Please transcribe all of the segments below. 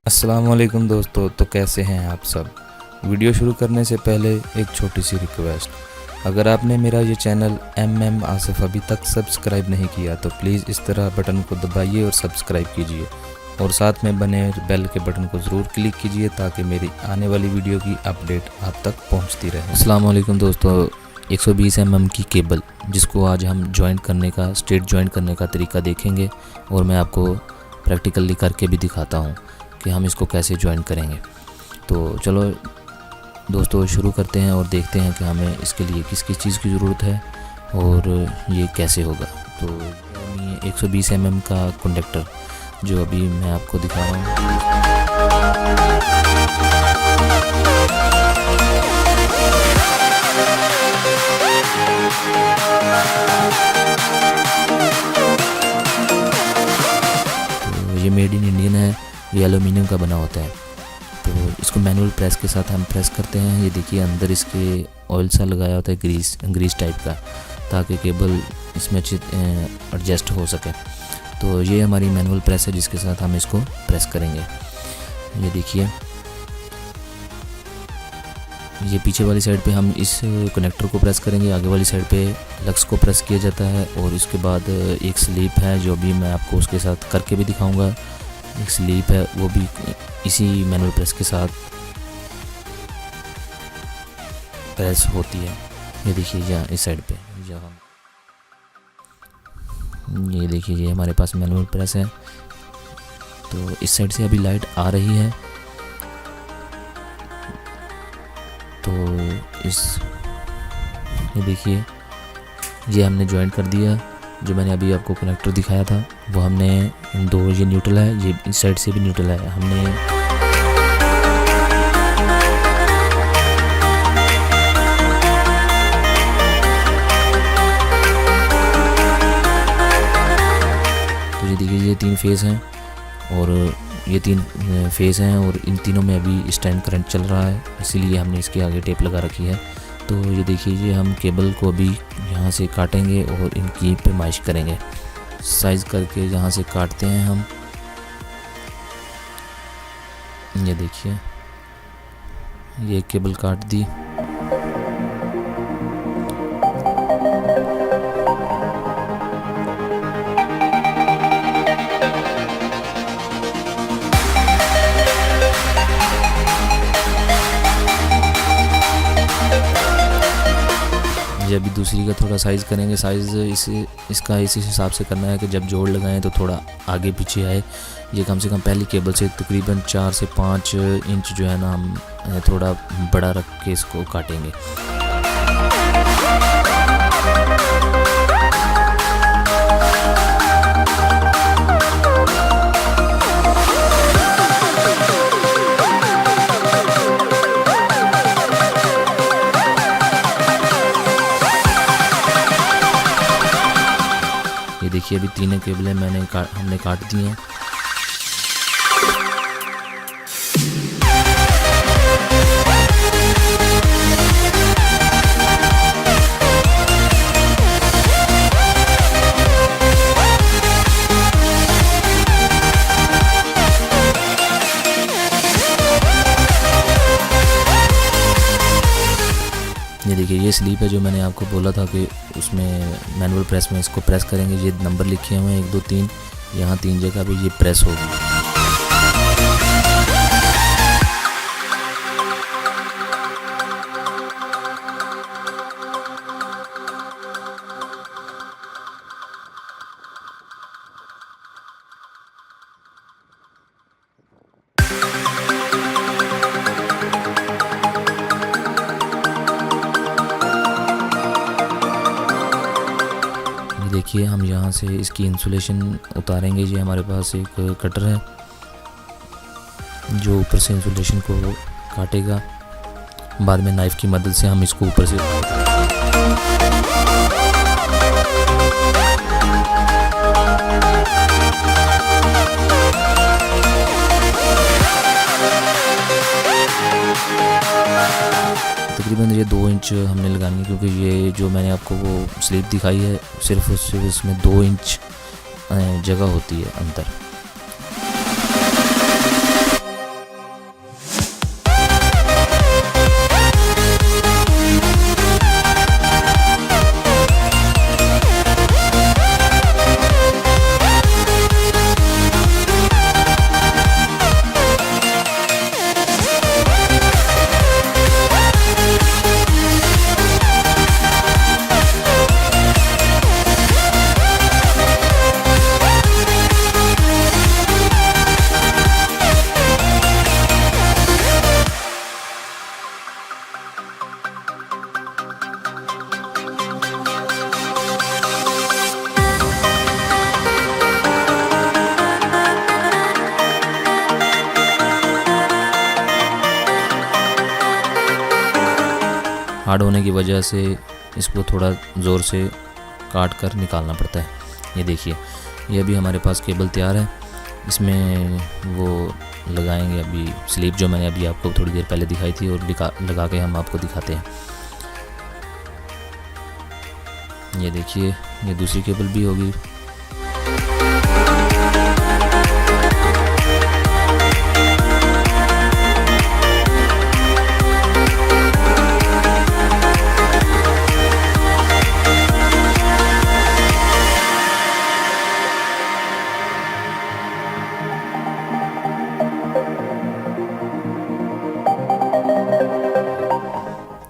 अस्सलामुअलैकुम दोस्तों, तो कैसे हैं आप सब। वीडियो शुरू करने से पहले एक छोटी सी रिक्वेस्ट, अगर आपने मेरा ये चैनल आसिफ अभी तक सब्सक्राइब नहीं किया तो प्लीज़ इस तरह बटन को दबाइए और सब्सक्राइब कीजिए और साथ में बने बेल के बटन को ज़रूर क्लिक कीजिए ताकि मेरी आने वाली वीडियो की अपडेट आप तक पहुंचती रहे। अस्सलामुअलैकुम दोस्तों, 120 mm की केबल जिसको आज हम जॉइंट करने का स्ट्रेट जॉइंट करने का तरीका देखेंगे और मैं आपको प्रैक्टिकली करके भी दिखाता हूँ कि हम इसको कैसे ज्वाइन करेंगे। तो चलो दोस्तों शुरू करते हैं और देखते हैं कि हमें इसके लिए किस किस चीज़ की ज़रूरत है और ये कैसे होगा। तो ये 120 mm का कंडक्टर जो अभी मैं आपको दिखा रहा हूँ। तो ये मेड इन इंडियन है, ये एलुमिनियम का बना होता है। तो इसको मैनुअल प्रेस के साथ हम प्रेस करते हैं। ये देखिए अंदर इसके ऑयल सा लगाया होता है, ग्रीस टाइप का, ताकि केबल इसमें अच्छी एडजस्ट हो सके। तो ये हमारी मैनुअल प्रेस है जिसके साथ हम इसको प्रेस करेंगे। ये देखिए, ये पीछे वाली साइड पे हम इस कनेक्टर को प्रेस करेंगे, आगे वाली साइड पे लक्स को प्रेस किया जाता है। और इसके बाद एक स्लीप है जो भी मैं आपको उसके साथ करके भी दिखाऊंगा। एक स्लीप है वो भी इसी मैनुअल प्रेस के साथ प्रेस होती है। ये देखिए यहाँ इस साइड पे जहाँ ये देखिए ये हमारे पास मैनुअल प्रेस है। तो इस साइड से अभी लाइट आ रही है। तो ये देखिए ये हमने ज्वाइंट कर दिया। जो मैंने अभी आपको कनेक्टर दिखाया था वो हमने इन दो, ये न्यूट्रल है, ये इस साइड से भी न्यूट्रल है। हमने तो ये देखिए ये 3 फेस हैं और ये 3 फेस हैं और इन तीनों में अभी इस टाइम करंट चल रहा है, इसीलिए हमने इसके आगे टेप लगा रखी है। तो ये देखिए ये हम केबल को अभी यहाँ से काटेंगे और इनकी पैमाइश करेंगे। साइज करके यहाँ से काटते हैं हम। ये देखिए ये केबल काट दी। ये अभी दूसरी का थोड़ा साइज़ करेंगे। साइज़ इसका इसी हिसाब से करना है कि जब जोड़ लगाएं तो थोड़ा आगे पीछे आए। ये कम से कम पहली केबल से तकरीबन 4 से 5 इंच जो है ना हम थोड़ा बड़ा रख के इसको काटेंगे। देखिए अभी 3 केबलें हमने काट दी हैं। ये देखिए ये स्लीप है जो मैंने आपको बोला था कि उसमें मैनुअल प्रेस में इसको प्रेस करेंगे। ये नंबर लिखे हुए हैं 1 2 3, यहाँ 3 जगह पे ये प्रेस होगी। देखिए हम यहाँ से इसकी इंसुलेशन उतारेंगे। ये हमारे पास एक कटर है जो ऊपर से इंसुलेशन को काटेगा। बाद में नाइफ़ की मदद से हम इसको ऊपर से तकरीबन ये 2 इंच हमने लगानी है, क्योंकि ये जो मैंने आपको वो स्लीव दिखाई है सिर्फ इसमें 2 इंच जगह होती है अंदर। हार्ड होने की वजह से इसको थोड़ा ज़ोर से काट कर निकालना पड़ता है। ये देखिए, ये अभी हमारे पास केबल तैयार है, इसमें वो लगाएंगे अभी स्लीव जो मैंने अभी आपको थोड़ी देर पहले दिखाई थी, और लगा के हम आपको दिखाते हैं। ये देखिए, ये दूसरी केबल भी होगी।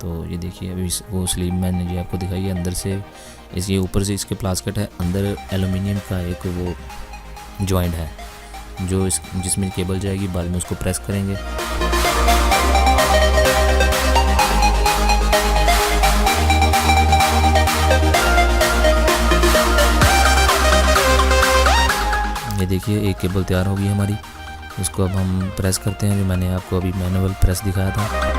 तो ये देखिए, अभी वो स्लीव मैंने जो आपको दिखाई है अंदर से, इसके ऊपर से इसके प्लास्केट है, अंदर एलुमिनियम का एक वो जॉइंट है जो जिसमें केबल जाएगी, बाद में उसको प्रेस करेंगे। ये देखिए, एक केबल तैयार होगी हमारी, इसको अब हम प्रेस करते हैं, जो मैंने आपको अभी मैनुअल प्रेस दिखाया था।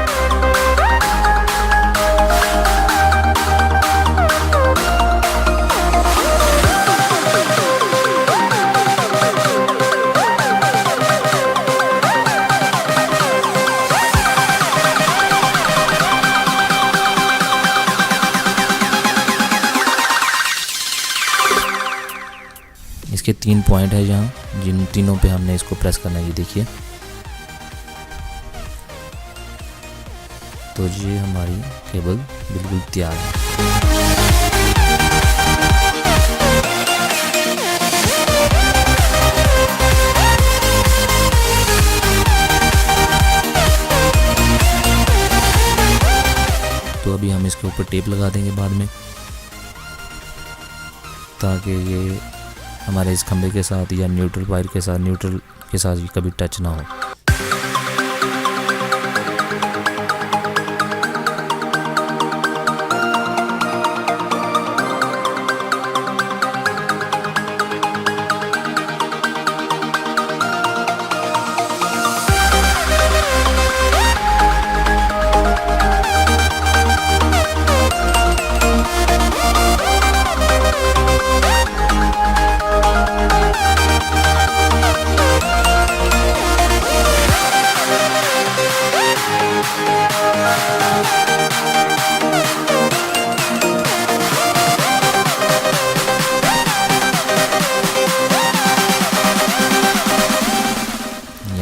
इसके 3 पॉइंट है जहाँ, जिन तीनों पे हमने इसको प्रेस करना है। ये देखिए, तो ये हमारी केबल बिल्कुल तैयार है। तो अभी हम इसके ऊपर टेप लगा देंगे बाद में, ताकि ये हमारे इस खंभे के साथ या न्यूट्रल वायर के साथ ये कभी टच ना हो।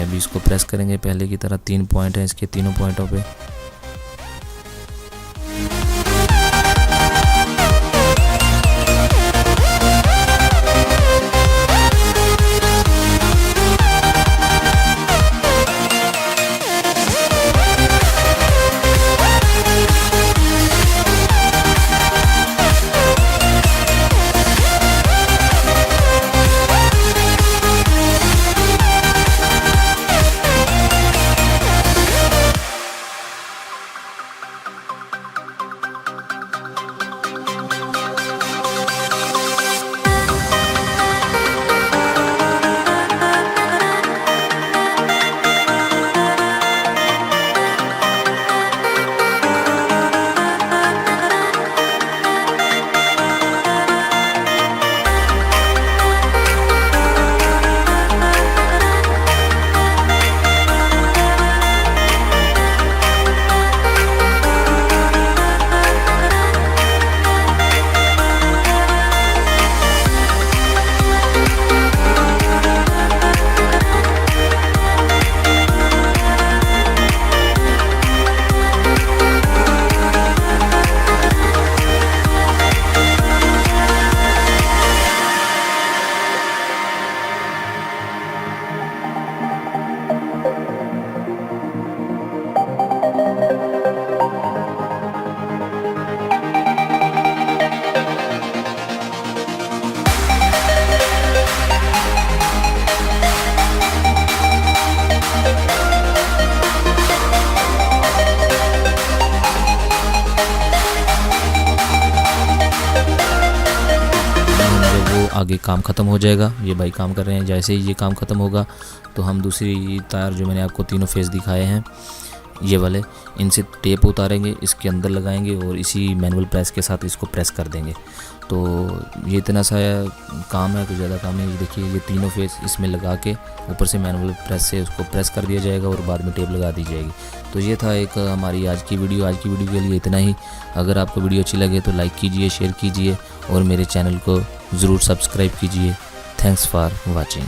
अभी इसको प्रेस करेंगे पहले की तरह। 3 पॉइंट हैं इसके, तीनों पॉइंटों पे। आगे काम ख़त्म हो जाएगा। ये भाई काम कर रहे हैं। जैसे ही ये काम ख़त्म होगा तो हम दूसरी तार जो मैंने आपको तीनों फेस दिखाए हैं ये वाले, इनसे टेप उतारेंगे, इसके अंदर लगाएंगे और इसी मैनुअल प्रेस के साथ इसको प्रेस कर देंगे। तो ये इतना सा काम है, कुछ ज़्यादा काम है। ये देखिए ये तीनों फेस इसमें लगा के ऊपर से मैनुअल प्रेस से उसको प्रेस कर दिया जाएगा और बाद में टेप लगा दी जाएगी। तो ये था एक हमारी आज की वीडियो। आज की वीडियो के लिए इतना ही। अगर आपको वीडियो अच्छी लगे तो लाइक कीजिए, शेयर कीजिए और मेरे चैनल को ज़रूर सब्सक्राइब कीजिए। Thanks for watching.